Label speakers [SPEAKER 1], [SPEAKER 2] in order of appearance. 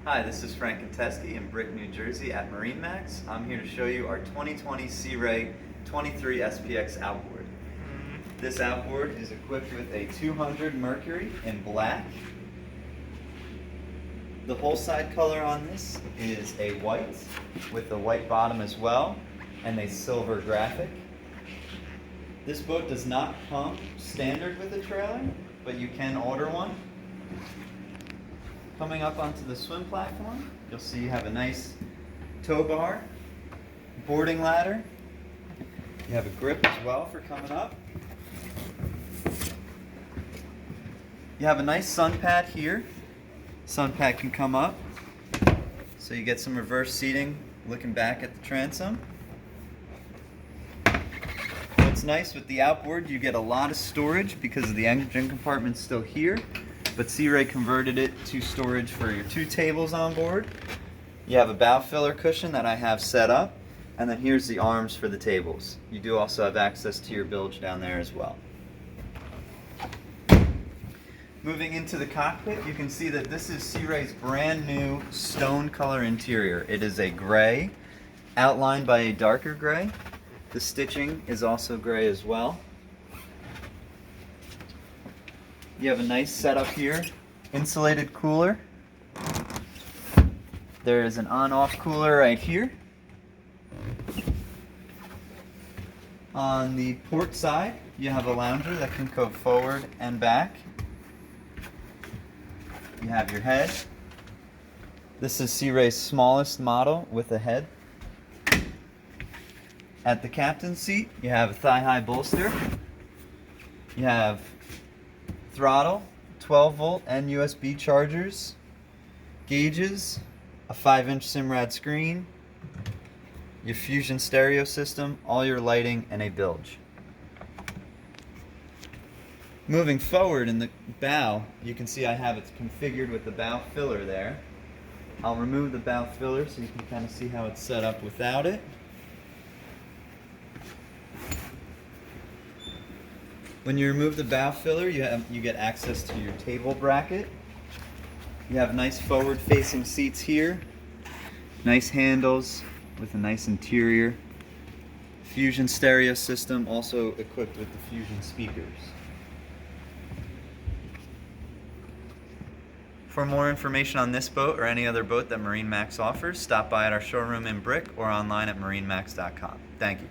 [SPEAKER 1] Hi, this is Frank Kontesky in Brick, New Jersey at MarineMax. I'm here to show you our 2020 Sea Ray 23 SPX outboard. This outboard is equipped with a 200 Mercury in black. The whole side color on this is a white with a white bottom as well and a silver graphic. This boat does not come standard with a trailer, but you can order one. Coming up onto the swim platform, you'll see you have a nice tow bar, boarding ladder. You have a grip as well for coming up. You have a nice sun pad here. Sun pad can come up, so you get some reverse seating looking back at the transom. What's nice with the outboard, you get a lot of storage because the engine compartment's still here, but Sea Ray converted it to storage for your 2 tables on board. You have a bow filler cushion that I have set up, and then here's the arms for the tables. You do also have access to your bilge down there as well. Moving into the cockpit, you can see that this is Sea Ray's brand new stone color interior. It is a gray, outlined by a darker gray. The stitching is also gray as well. You have a nice setup here, insulated cooler. There is an on-off cooler right here. On the port side, you have a lounger that can go forward and back. You have your head. This is Sea Ray's smallest model with a head. At the captain's seat, you have a thigh-high bolster. You have throttle, 12-volt and USB chargers, gauges, a 5-inch Simrad screen, your Fusion stereo system, all your lighting, and a bilge. Moving forward in the bow, you can see I have it configured with the bow filler there. I'll remove the bow filler so you can kind of see how it's set up without it. When you remove the bow filler, you get access to your table bracket. You have nice forward-facing seats here, nice handles with a nice interior. Fusion stereo system, also equipped with the Fusion speakers. For more information on this boat or any other boat that MarineMax offers, stop by at our showroom in Brick or online at marinemax.com. Thank you.